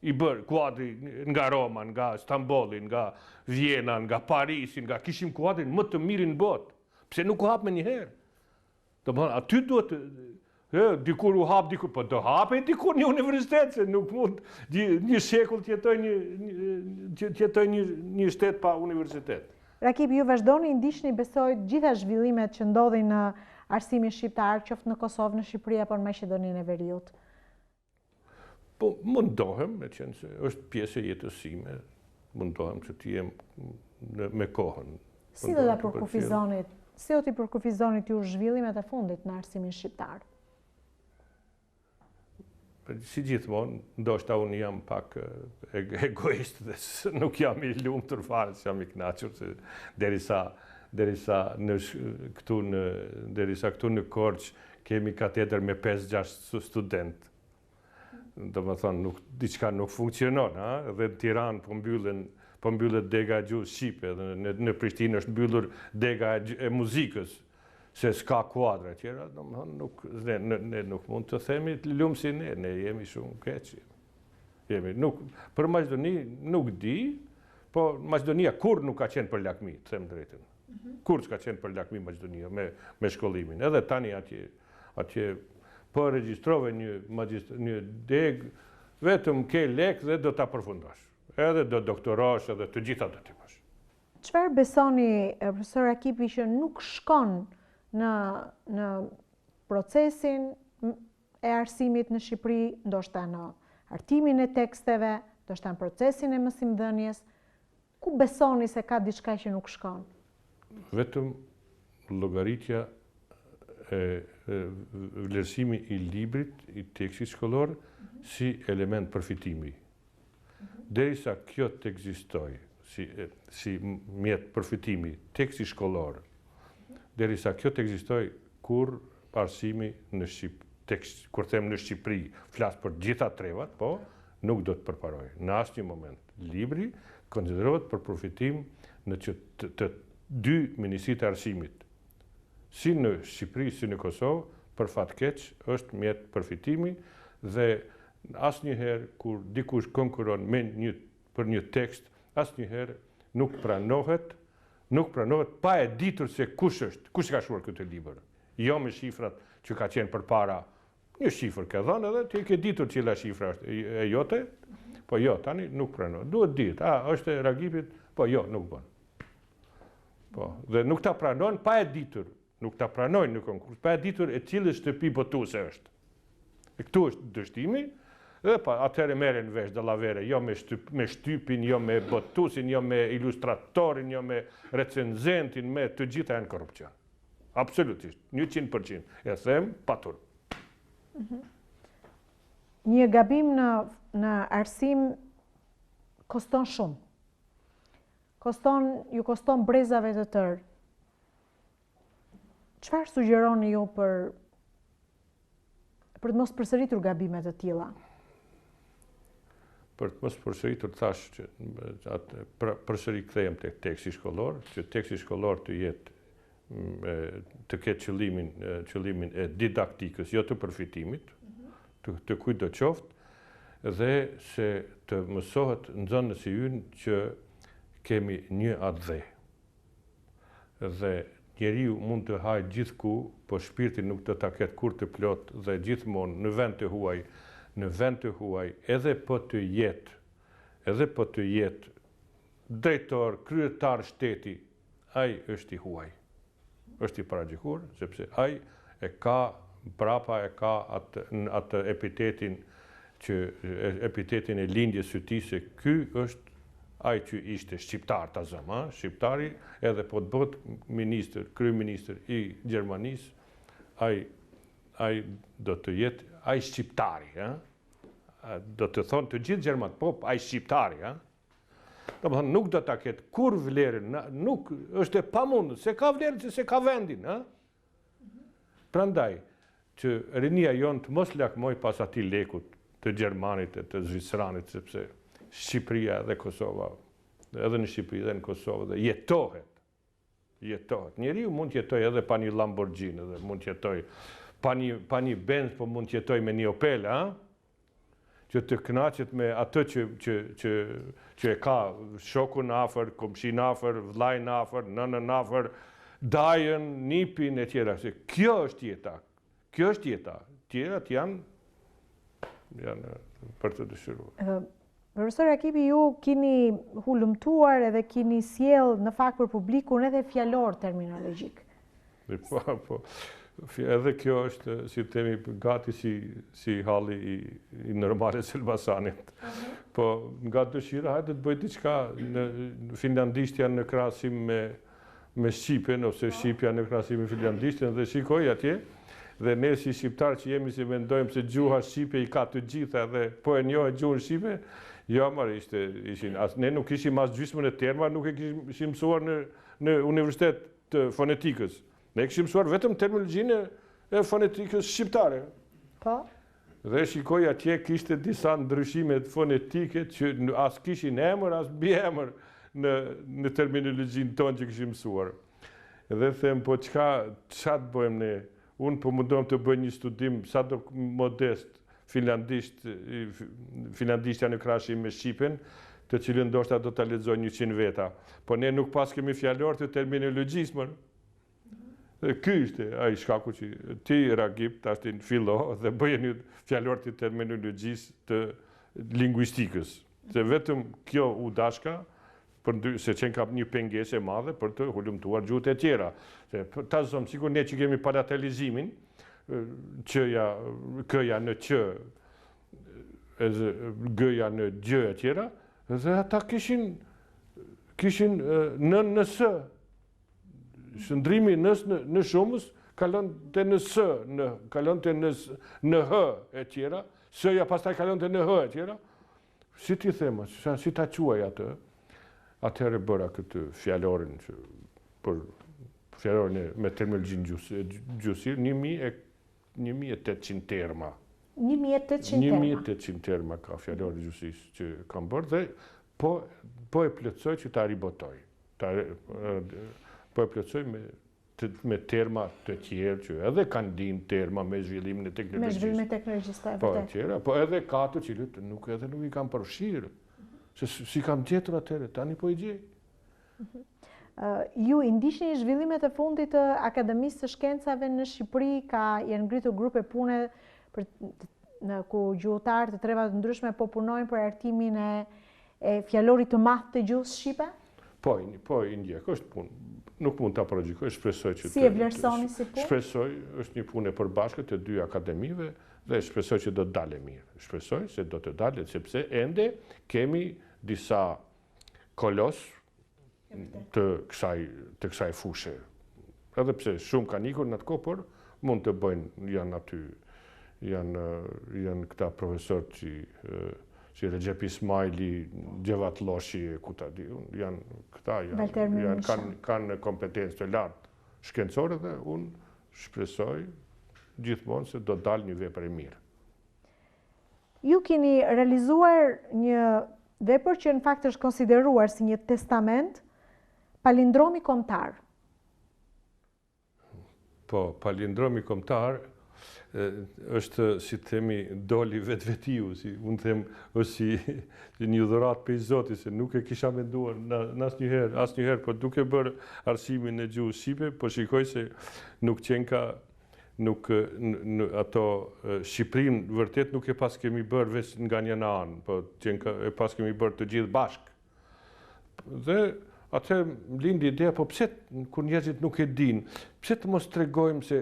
i bërë, kuadri nga Roma, nga Stambolli, nga Vjena, nga Parisi, kishim kuadrin më të mirin botë. Pse nuk u hapë me njëherë? Aty duhet dikur u hap, dikur, po do hape dikur një universitet, se nuk mund një shekull të jetoj një shtet pa universitet. Rakip, ju vazhdoni ndiqni, besoj, gjitha zhvillimet që ndodhin në arsimin shqiptar, qoftë në Kosovë, në Shqipëri apo në Maqedoninë e Veriut? Po, mundohem, me qenë se është pjesë e jetës sime, mundohem që të jem me kohën. Si do ta përkufizonit? Si do t'i përkufizonit ju zhvillimet e fundit në arsimin shqiptar? Si gjithmonë, ndoshta unë jam pak egoist dhe nuk jam i lumtur fare, jam i kënaqur se derisa këtu në Korçë kemi katedër me 5-6 student. Do më thonë, diçka nuk funksionon, dhe në Tiranë po mbyllen po mbyllet dega e gjuhës shqipe, dhe në Prishtinë është mbyllur dega e muzikës, se s'ka kuadra tjera, ne nuk mund të themi lumë si ne jemi shumë keqë. Për Maqedoni nuk di, po Maqedonia kur nuk ka qenë për lakmi, të them drejtën. Kur s'ka qenë për lakmi Maqedonia me shkollimin. Edhe tani atje po regjistrove një deg, vetëm ke lek dhe do ta përfundosh. Edhe do doktorosh edhe të gjitha do t'i bësh. Çfarë besoni, profesor Akipi, që nuk shkon në procesin e arsimit në Shqipëri, ndoshta në artimin e teksteve, ndoshta në procesin e mësimdhënies, ku besoni se ka diçka që nuk shkon? Vetëm llogaritja e vlerësimi i librit, i tekstit shkollor, si element përfitimi. Derisa kjo të ekzistoj, si mjet përfitimi, teksti shkollor, derisa kjo të ekzistoj, kur arsimi kur them në Shqipëri, flas për gjitha trevat, po, nuk do të përparoj. Në asnjë moment, libri konsiderohet për përfitim në të dy ministritë e arsimit. Si në Shqipëri, si në Kosovë, për fat keq është mjet përfitimi dhe asnjëherë kur dikush konkuron për një tekst, asnjëherë nuk pranohet pa e ditur se kush ka shkruar këtë libër. Jo me shifrat që ka qenë përpara, një shifër ke dhënë edhe ti ke ditur cila shifra është e jote, po jo, tani nuk pranohet. Duhet ditë, është e Ragipit, po jo, nuk bën. Po, dhe nuk ta pranojnë pa e ditur, nuk ta pranojnë në konkurs, pa e ditur e cilës shtëpi botuese është. E këtu është dështimi, dhe atëherë merren vesh dallavere, jo me shtypin, jo me botuesin, jo me ilustratorin, jo me recenzentin, me të gjitha janë korrupcion. Absolutisht, 100%. E them patur. Një gabim në arsim koston shumë. Ju koston brezave të tërë. Çfarë sugjeroni ju për të mos përsëritur gabimet të tilla? Për të mos përsëritur, thash që përsëri kthehem tek teksti shkollor, që teksti shkollor të ketë qëllimin e didaktikës, jo të përfitimit, të kujt do qoftë, dhe se të mësohet nxënës si ynë që kemi një atë dhe. Dhe njeriu mund të hajë gjithku, po shpirti nuk do ta ketë kur të plot dhe gjithmonë në vend të huaj, edhe po të jetë drejtor, kryetar shteti, ai është i huaj. Është i paragjikuar, sepse ai e ka atë epitetin e lindjes së tij se ky është ai që ishte shqiptar ta zëma, shqiptari, edhe po të bëhet kryeministër i Gjermanisë, ai do të jetë ai shqiptari, do të thonë të gjithë gjermanët, po ai shqiptari, domethënë nuk do ta ketë kur vlerën, nuk është e pamundur, se ka vlerën se ka vendin, Prandaj që rinia jonë të mos lakmoj pas atij lekut të Gjermanit e të Zvicranit, sepse Shqipëria dhe Kosova, edhe në Shqipëri dhe në Kosovë, dhe jetohet. Njeriu mund të jetojë edhe pa një Lamborghini, dhe mund të jetojë pa një Benz, po mund të jetojë me një Opel, që të kënaqet me atë që e ka shokun afër, komshin afër, vllajin afër, nënën afër, dajën, nipin e tjera. Kjo është jeta. Tjerat janë për të dëshiruar. Profesor Akipi, ju keni hulumtuar edhe keni sjell në fakt për publikun edhe fjalor terminologjik. Po. Edhe kjo është, si të themi, gati si halli i normales Elbasanit. Po, nga dëshira, hajde të bëj diçka në finlandishtja në krahasim me Shqipen, ose Shqipja në krahasim me finlandishtjen, dhe shikoj atje, dhe ne si shqiptar që jemi si mendojmë se gjuha Shqipe i ka të gjitha dhe po e njohë gjuhën Shqipe, jo, ne nuk ishim as gjysmën e terma, nuk e kishim mësuar në Universitet të Fonetikës. Ne kishim mësuar vetëm terminologjinë e fonetikës shqiptare. Po? Dhe shikoj atje kishte disa ndryshime fonetike që as kishin emër, as biemër në terminologjinë tonë që kishim mësuar. Dhe them, po çka të bëjmë ne? Unë po mundom të bëj një studim sa do modest finlandishtja në krahashim me shqipen, të cilën ndoshta do ta lexoj 100 veta. Po ne nuk pas kemi fjalor të terminologjisë. Ky ishte ai shkaku që ti Ragip tash ti fillo dhe bëje një fjalor të terminologjisë të lingvistikës. Se vetëm kjo u dashka se qenë ka një pengesë e madhe për të hulumtuar gjuhët e tjera. Ta zonë, sikur ne që kemi palatalizimin, këja në që, gëja në gjë e tjera, dhe ata kishin në së. Shëndrimi në shumës kalon të në së, kalon të në hë e tjera, sëja pastaj kalon të në hë e tjera. Si ti thema, si ta quaj atë? Atëherë bëra këtë fjalorin, për fjalorin me terminologjinë gjusirë, 1800 terma. 1800 terma? 1800 terma ka fjalorin gjusisë që kam bërë dhe po e plëtsoj që ta ribotoj. Po e plëtsoj me terma të tjerë që edhe kanë din terma me zhvillimin e teknologjisë. Me zhvillimin e teknologjisë, po e tjera, po edhe ka të cilët nuk i kam përfshirë. Se si kam gjetur atëre, tani po i gjej. Ju i ndiqni zhvillimet e fundit të Akademisë së Shkencave në Shqipëri, janë ngritur grupe pune ku gjuhëtarë të treva të ndryshme po punojnë për artimin e fjalorit të madh të gjuhës shqipe? Po i ndjek, është punë. Nuk mund ta projektoj, shpresoj që si e vlerësoni si punë? Shpresoj, është një punë e përbashkët të dy akademive dhe shpresoj që do të dalë mirë. Shpresoj se do të dalë sepse ende kemi disa kolos të kësaj fushë. Edhe pse shumë kanë ikur në atë kohë, por mund të bëjnë, janë aty, janë këta profesor si Recep Ismaili, Gjevat Loshi, janë këta, kanë kompetencë të lartë shkencore dhe unë shpresoj gjithmonë se do dalë një vepër e mirë. Ju keni realizuar një vepër që në fakt është konsideruar si një testament, palindromi kombëtar. Po, palindromi kombëtar është, si të themi, doli vetvetiu, si unë them, është si një dhuratë prej Zotit, se nuk e kisha menduar asnjëherë, por duke bërë arsimin e gjuhës shqipe, po shikoj se nuk qenë ka ato Shqipërinë vërtet nuk e pas kemi bërë veç nga një anë, po e pas kemi bërë të gjithë bashkë. Dhe atëherë lindi ideja, po pse kur njerëzit nuk e dinë, pse të mos tregojmë se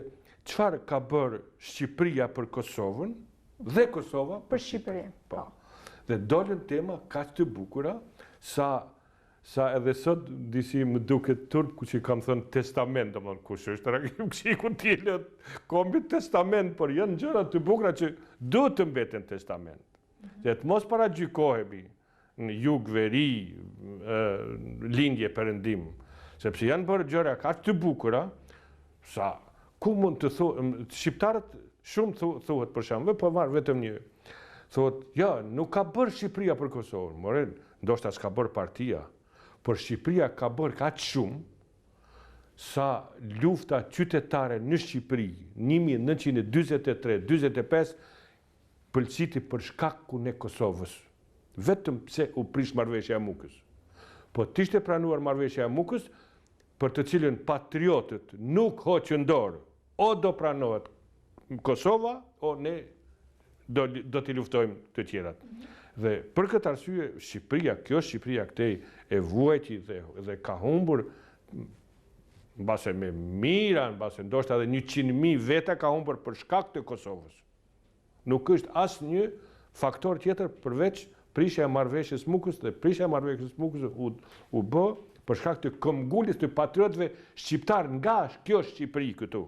çfarë ka bërë Shqipëria për Kosovën dhe Kosova për Shqipërinë. Po. Dhe dolën tema kaq të bukura sa edhe sot disi më duket turp ku që kam thënë testament, domethënë kush është Ragip Kshiku ti lë kombit testament, por janë gjëra të bukura që duhet të mbeten testament. Dhe të mos paragjykohemi në jug, veri, lindje, perëndim, sepse janë bërë gjëra kaq të bukura sa ku mund të thonë, shqiptarët shumë thuhet për shembull, po marr vetëm një. Thuhet, ja, nuk ka bërë Shqipëria për Kosovën, more, ndoshta s'ka bërë partia, por Shqipëria ka bërë kaq shumë sa lufta qytetare në Shqipëri 1943-45 pëlqiti për shkakun e Kosovës. Vetëm pse u prish marrëveshja e Mukës. Po t'ishte pranuar marrëveshja e Mukës, për të cilën patriotët nuk hoqën dorë, o do pranohet Kosova, o ne do t'i luftojmë të tjerat. Dhe për këtë arsye, kjo Shqipëria këtej e vuajti dhe ka humbur, mbase me mira, mbase ndoshta edhe 100.000 veta ka humbur për shkak të Kosovës. Nuk është asnjë faktor tjetër përveç prishja e marrëveshjes Mukës, dhe prishja e marrëveshjes Mukës u bë për shkak të këmbguljes të patriotëve shqiptar nga kjo Shqipëri këtu.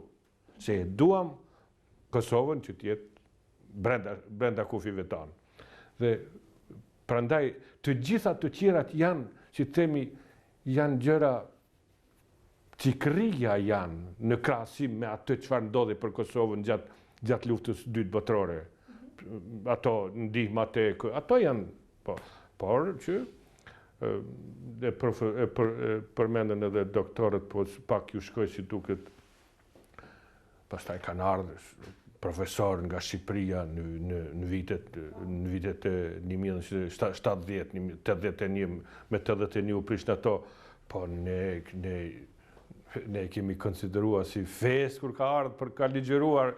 Se e duam Kosovën që t'jetë brenda kufive tanë. Dhe prandaj të gjitha të tjerat janë, që themi, janë gjëra cikëria janë në krahasim me atë çfarë ndodhi për Kosovën gjatë luftës dytë botërore. ato ndihmat ato janë, por që përmendën edhe doktorët, po pak ju shkoj si duket, pastaj kanë ardhur profesor nga Shqipëria në vitet e 1970, 81, me 81 u prishnë ato, po ne kemi konsideruar si fes kur ka ardhur për ka ligjëruar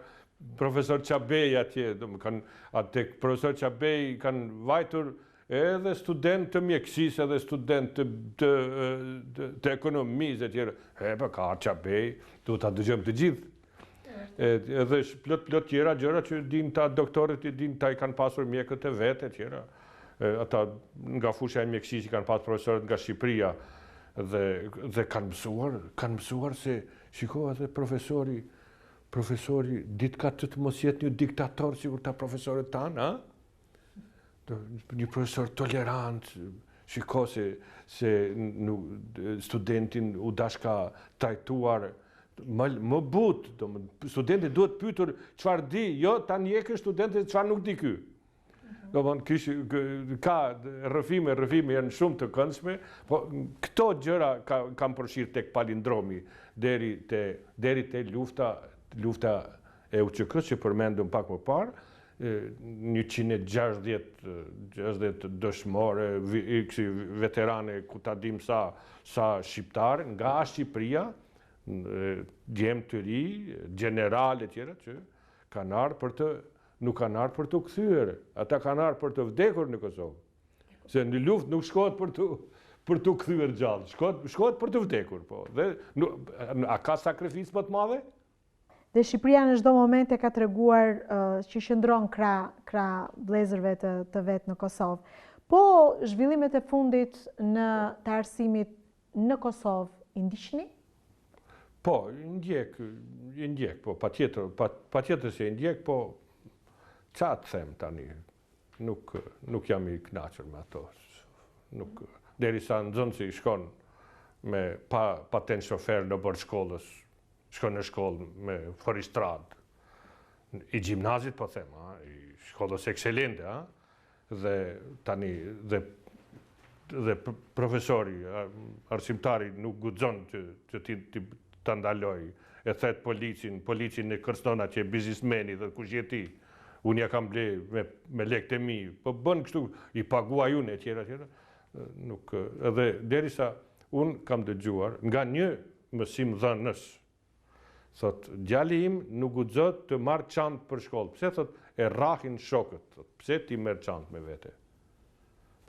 profesor Qabej atje, atë profesor Qabej kanë vajtur edhe student të mjekësisë, edhe student të ekonomisë, etj. Pa ka Qabej, duhet ta dëgjojmë të gjithë. Edhe plot tjera gjëra që din ta doktorët, din ta i kanë pasur mjekët e vetë, etj. Ata nga fusha e mjekësisë kanë pasur profesorët nga Shqipëria dhe kanë mësuar se shiko edhe profesori ditka të mos jetë një diktator sikur ta profesorët tanë, a? Një profesor tolerant, shiko se studentin u dashka trajtuar më but, studenti duhet pyetur çfarë di, jo ta njekë studentit çfarë nuk di ky. Ka rrëfime janë shumë të këndshme, po këto gjëra kam përfshirë tek palindromi deri te lufta e UÇK-s që përmendëm pak më parë, 160 dëshmore, veterane ku ta dim sa shqiptarë nga Shqipëria, djemë të ri, generale tjera që kanë ardhur nuk kanë ardhur për të kthyer, ata kanë ardhur për të vdekur në Kosovë. Se në luftë nuk shkohet për të kthyer gjallë, shkohet për të vdekur, po. Dhe a ka sakrificë më të madhe? Dhe Shqipëria në çdo moment e ka treguar që qëndron krah vëllezërve të vet në Kosovë. Po zhvillimet e fundit të arsimit në Kosovë i ndiqni? Po, i ndjek, po, patjetër se i ndjek, po, qa të them tani, nuk jam i kënaqur me ato. Derisa nxënësi shkon me patent shofer në bord shkollës, shkon në shkollë me foristrad, i gjimnazit, po them, i shkollës ekselente, dhe tani, dhe profesori, arsimtari nuk guxon që ti të ndaloj, e thet policin e kërcënon atje biznismeni dhe kush je ti, unë ja kam ble me lekët e mi, po bën kështu, i paguaj unë, etj. Edhe derisa unë kam dëgjuar nga një mësimdhënës, thot, djali im nuk guxon të marrë çantë për shkollë. Pse thot e rrahin shokët? Pse ti merr çantë me vete?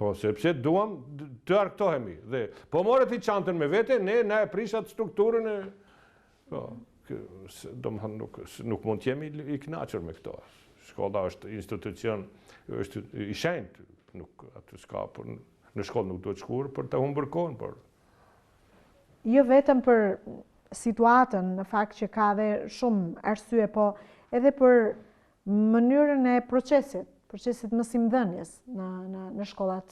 Po sepse duam të argëtohemi. Dhe po morë ti çantën me vete, ne na e prishat strukturën e. Po, domethënë nuk mund të jemi i kënaqur me këto. Shkolla është institucion, është i shenjtë, nuk aty s'ka në shkollë nuk duhet shkuar për të humbur kohën, por jo vetëm për situatën, në fakt që ka dhe shumë arsye, po edhe për mënyrën e procesit mësimdhënies në shkollat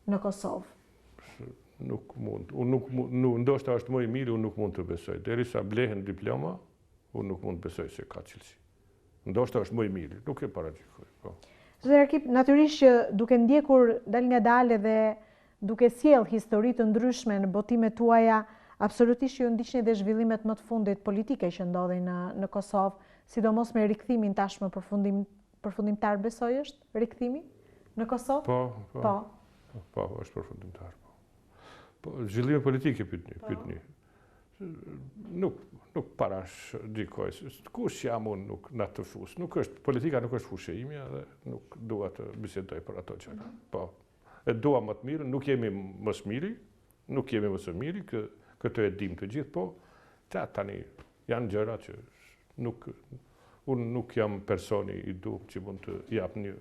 në Kosovë. Nuk mund, ndoshta është më i miri, unë nuk mund të besoj. Derisa blehen diploma, unë nuk mund të besoj se ka cilësi. Ndoshta është më i miri, nuk e paragjykoj. Zotër Arkhip, natyrisht që duke ndjekur dal nga dalë dhe duke sjell histori të ndryshme në botimet tuaja, absolutisht ju ndiqni dhe zhvillimet më të fundit politike që ndodhin në Kosovë, sidomos me rikthimin tashmë përfundimtar, besoj është rikthimi në Kosovë? Po, është përfundimtar. Po, zhvillime politike pyetni. Nuk parashikoj. Kush jam unë nuk në të fusë. Politika nuk është fushë ime dhe nuk dua të bisedoj për ato gjëra. Po, e dua më të mirë, nuk jemi më së miri, këtë e dim të gjithë, po tani janë gjëra që unë nuk jam personi i duhur që mund të jap një.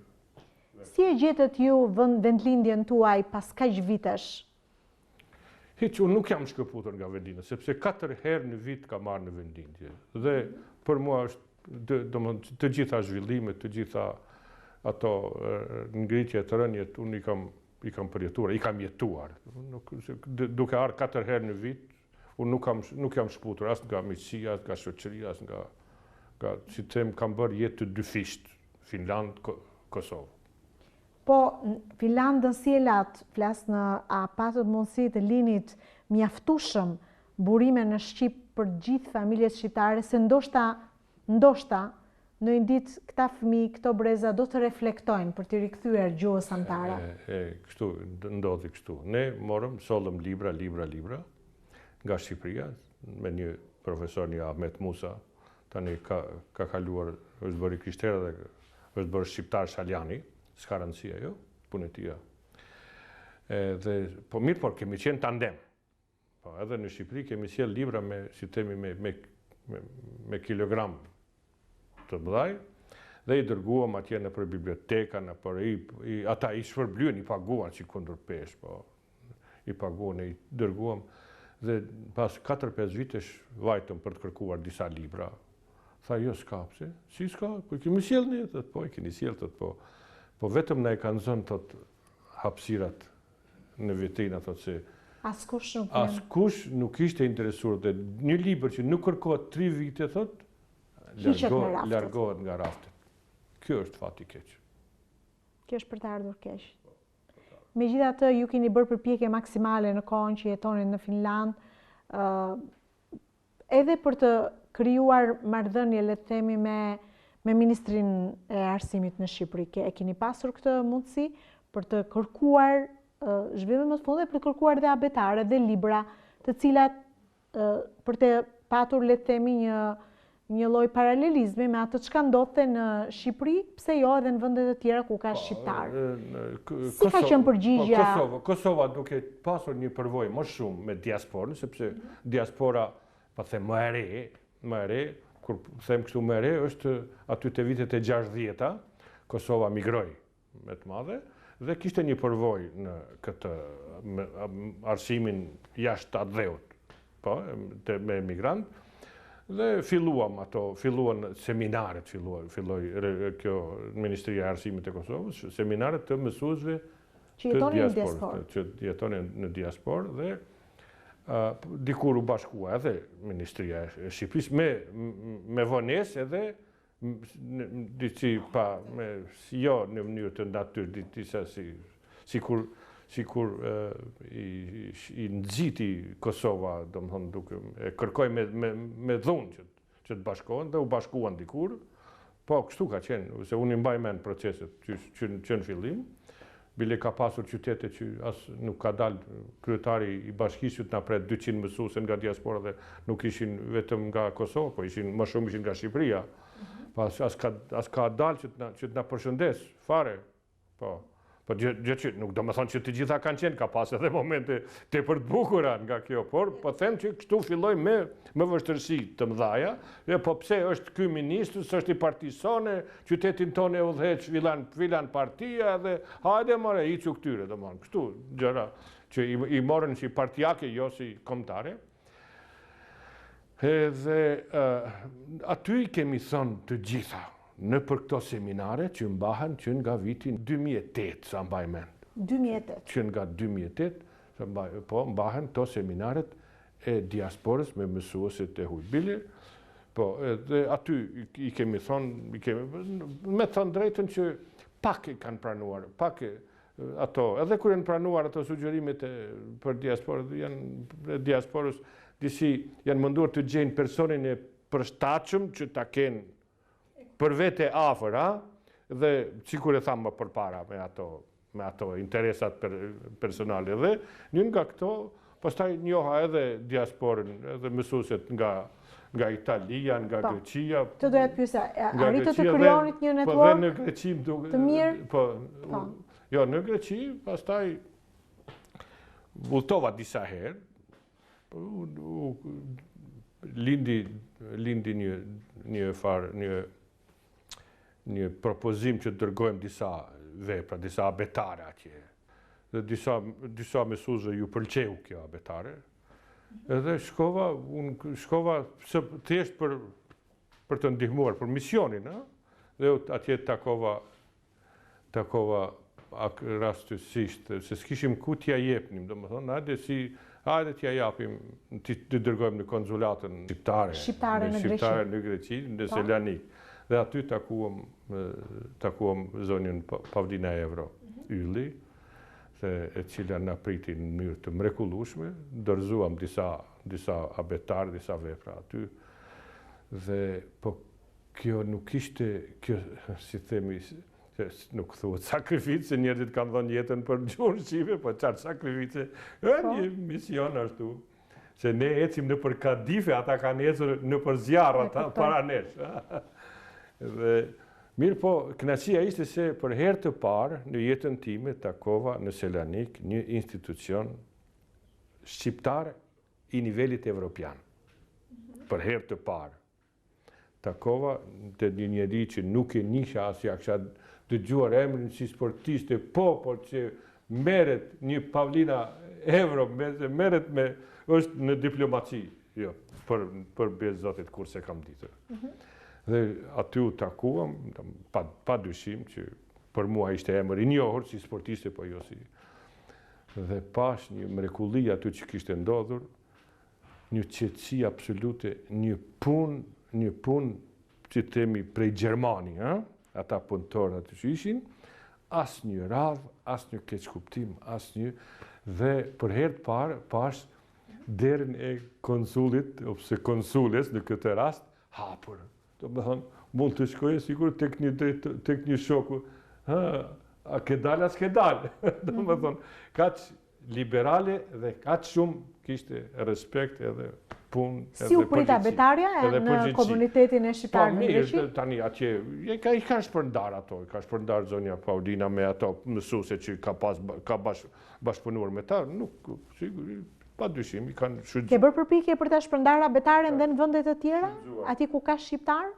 Si e gjetët ju vendlindjen tuaj pas kaq vitesh? Hiç, unë nuk jam shkëputur nga vendlindja, sepse 4 herë në vit ka marrë në vendlindje. Dhe për mua është të gjitha zhvillimet, të gjitha ato ngritje të rënjet, unë i kam përjetuar, i kam jetuar. Duke ardhur 4 herë në vit, unë nuk jam shkëputur as nga miqësia, as nga shoqëria, as nga si them kam bërë jetë të dyfisht, Finland, Kosovë. Po, Finlandën sielat, flasë në a patët mundësi të linit mjaftueshëm burime në Shqip për gjithë familjet shqiptare, se ndoshta në një ditë këta fëmijë, këto breza do të reflektojnë për të rikthyer gjuhës anëtare. Kështu, ndodhi kështu. Ne morëm, sollëm libra nga Shqipëria, me një profesor, një Ahmet Musa, tani ka kaluar, është bërë i Krishtera dhe është bërë shqiptar Shaljani, s'ka rëndësia jo, punetia. Po mirë, por kemi qenë tandem. Po edhe në Shqipëri kemi sjell libra me, si themi, me kilogram të mëdhaj, dhe i dërguam atje në për biblioteka, në për ata i shpërblyen, i paguan që kundër pesh, po i paguan, i dërguam, dhe pas 4-5 vitesh vajtëm për të kërkuar disa libra. Tha, jo, s'ka, pse? Si s'ka? Po i kemi sjell një, thët, po i keni sjell, thët, po vetëm na e kanë zënë, thët, hapësirat në vitrina, thët, se askush nuk ishte interesuar, dhe një libër që nuk kërkohet 3 vite, thët, largohet nga raftet. Kjo është fati keq. Kjo është për të ardhur keq. Megjithatë, ju keni bërë përpjekje maksimale në kohën që jetonit në Finland, edhe për të krijuar marrëdhënie, le të themi, me Ministrin e Arsimit në Shqipëri. E keni pasur këtë mundësi për të kërkuar zhvillim më të fundit, për të kërkuar dhe abetare dhe libra, të cilat për të patur, le të themi, një lloj paralelizmi me atë çka ndodhte në Shqipëri, pse jo edhe në vende të tjera ku ka shqiptar. Si ka qenë përgjigjja? Kosova duke pasur një përvojë më shumë me diasporën, sepse diaspora, pa them më e re, kur them kështu më e re, është aty te vitet e 60-ta, Kosova migroi me të madhe, dhe kishte një përvojë në këtë arsimin jashtë atë dheut, po, me emigrant, dhe filluan seminaret, filloi kjo Ministria e Arsimit e Kosovës, seminaret të mësuesve që jetonin në diasporë, dhe dikur u bashkua edhe Ministria e Shqipërisë me vonesë edhe jo në mënyrë të natyrë, disa sikur i nxiti Kosova, domethënë duke e kërkoi me dhunë që të bashkohen, dhe u bashkuan dikur. Po kështu ka qenë, se unë i mbaj mend proceset që në fillim. Bile ka pasur qytete që as nuk ka dalë kryetari i bashkisë që të na pret 200 mësuese nga diaspora, dhe nuk ishin vetëm nga Kosova, po më shumë ishin nga Shqipëria. Pas as ka dalë që të na përshëndes fare. Po gjë që nuk do të thonë që të gjitha kanë qenë, ka pas edhe momente tepër të bukura nga kjo, por po them që kështu filloi me vështirësi të mëdha. Po pse është ky ministër, s'është i partisë sone, qytetin tonë e udhëheq filan partia, dhe hajde more hiqu këtyre, domethënë kështu gjëra që i morën si partijake, jo si kombëtare. Edhe aty i kemi thënë të gjitha, në për këto seminare që mbahen që nga vitin 2008, sa mbaj mend. 2008? Që nga 2008, po mbahen këto seminaret e diasporës me mësuesit e hujbili. Po, dhe aty i kemi thonë, me thonë drejtën që pak i kanë pranuar, pak ato, edhe kur janë pranuar ato sugjerimet për diasporës, disi janë munduar të gjejnë personin e përshtatshëm që ta kenë për vete afër, dhe sikur e thamë më përpara me ato interesat personale, dhe një nga këto, pastaj njoha edhe diasporën, edhe mësueset nga Italia, nga Greqia. Të doja të pyesa, arritët të krijonit një network në Greqi të mirë? Jo, në Greqi, pastaj vulltova disa herë, lindi një propozim që të dërgojmë disa vepra, disa abetare atje. Dhe disa mësuesve ju pëlqeu kjo abetare. Edhe shkova thjesht për të ndihmuar, për misionin, dhe atje takova rastësisht, se s'kishim ku t'ja jepnim, do më thonë, hajde t'ja japim, t'i dërgojmë në konzulatën shqiptare në Greqi, në Selanik. dhe aty takuam zonjën Pavlina Evro Ylli, e cila na priti në mënyrë të mrekullueshme, dorëzuam disa abetar, disa vepra aty. Dhe po kjo nuk ishte, kjo si themi, nuk thuhet sakrificë, se njerëzit kanë dhënë jetën për gjuhën shqipe, po çfarë sakrifice? Një mision ashtu. Se ne ecim në për Kadife, ata kanë ecur në për zjarrat para nesh. Dhe mirë po, kënaqësia ishte se për herë të parë në jetën time takova në Selanik një institucion shqiptar i nivelit evropian. Për herë të parë. Takova të një njeri që nuk e njihja asja, kisha dëgjuar emrin si sportiste, por që merret një Pavlina Evro, merret me është në diplomaci, jo, për bezë zotit kur se kam ditur. Dhe aty u takuam, pa dyshim që për mua ishte emër i njohur si sportiste, po jo si. Dhe pash një mrekulli aty që kishte ndodhur, një qetësi absolute, një punë që themi prej Gjermani, ata punëtorë aty që ishin, as një radhë, as një keqkuptim, as një, dhe për herë të parë pash derën e konsulit, ose konsules në këtë rast, hapur. Do me thonë, mund të shkoje sigur tek një shoku, a ke dalë, as ke dalë. Do me thonë, kaq liberale dhe kaq shumë kishte respekt edhe punë, edhe përgjithësi. Si u prita betarja në komunitetin e shqiptarëve në Greqi? Mirë, tani atje, i ka shpërndar ato, ka shpërndar zonja Paulina me ato mësuese që ka bashkëpunuar me ta, nuk, sigurisht, pa dyshim, i kanë shudzu. Ke bërë përpikje për ta shpërndarë betaren dhe në vendet të tjera? Ati ku ka shqiptar?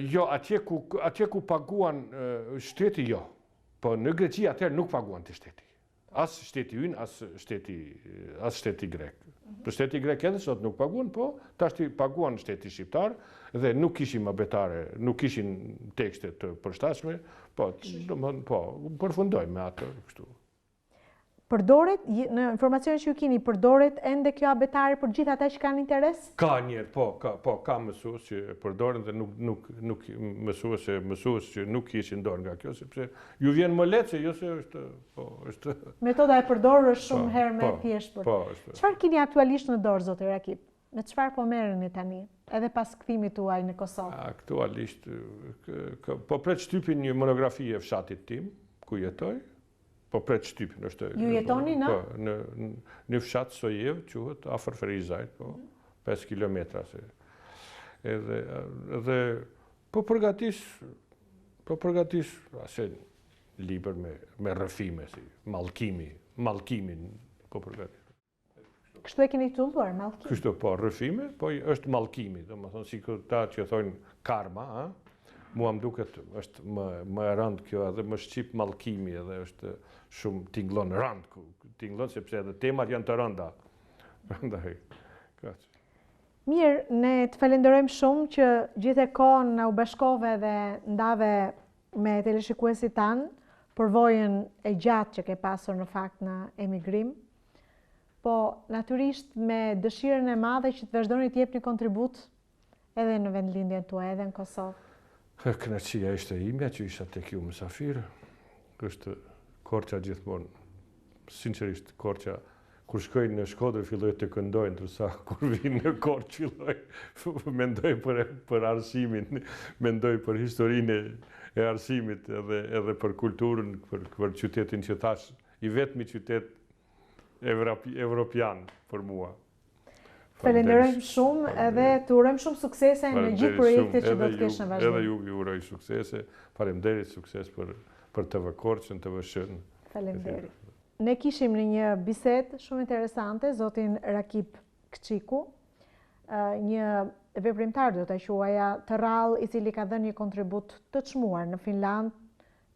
Jo, atje ku paguan shteti, jo. Po në Greqi atëherë nuk paguan të shteti. As shteti ynë, as shteti grek. Për shteti grek edhe sot nuk paguan, po tashti paguan shteti shqiptar dhe nuk kishin abetare, nuk kishin tekste të përshtatshme, po përfundoj me atë kështu. Përdoret, në informacion që ju kini, përdoret ende kjo abetare për gjithë ata që kanë interes? Ka njerë, ka mësues që përdoren dhe nuk mësues që nuk ishin dorë nga kjo, sepse ju vjen më lehtë se jo se është... Metoda e përdorur është shumë herë me thjeshtë. Çfarë keni aktualisht në dorë, zotë Rakip? Me çfarë po merreni tani, edhe pas kthimit tuaj në Kosovë? Aktualisht, po pret shtypin një monografi e fshatit tim, ku jetoj, po pret shtypin është... Ju jetoni në? Në fshat Sojev, quhet, afër Ferizajt, 5 kilometra. Edhe po përgatis asë liber me rrëfime, si malkimin po përgatis. Kështu e keni titulluar, malkim? Kështu po, rrëfime, po është malkimi, do më thonë si këta që thonë karma, mua më duket është më rënd kjo edhe më shqip malkimi edhe është shumë tinglon rënd, tinglon sepse edhe temat janë të rënda. Mirë, ne të falenderojmë shumë që gjithë e kohën në u bashkove dhe ndave me teleshikuesit tanë, përvojën e gjatë që ke pasur në fakt në emigrim, po natyrisht me dëshirën e madhe që të vazhdoni të jepni kontribut edhe në vendlindjen tuaj, edhe në Kosovë. Kënaqësia ishte imja që isha tek ju mysafir. Kështë Korça gjithmonë, sinqerisht Korça, kur shkoj në Shkodër filloj të këndoj, ndërsa kur vinë në Korçë filloj mendoj për arsimin, mendoj për historinë e arsimit edhe për kulturën, për qytetin që thash, i vetmi qytet evropian për mua. Falenderojmë shumë edhe të urojmë shumë suksese në gjithë projekte që do të kesh në vazhdim. Edhe ju uroj suksese, faleminderit, sukses për TV Korçën, TV Shën. Faleminderit. Ne kishim në një bisedë shumë interesante zotin Rakip Kçiku, një veprimtar do ta quaja të rrallë i cili ka dhënë një kontribut të çmuar në Finland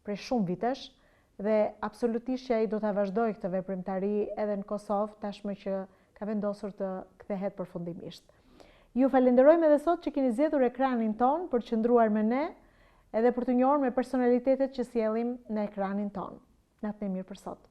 prej shumë vitesh dhe absolutisht që ai do ta vazhdojë këtë veprimtari edhe në Kosovë tashmë që ka vendosur të kthehet përfundimisht. Ju falenderojmë edhe sot që keni zgjedhur ekranin ton për të qëndruar me ne edhe për të njohur me personalitetet që sjellim në ekranin ton. Natën e mirë për sot.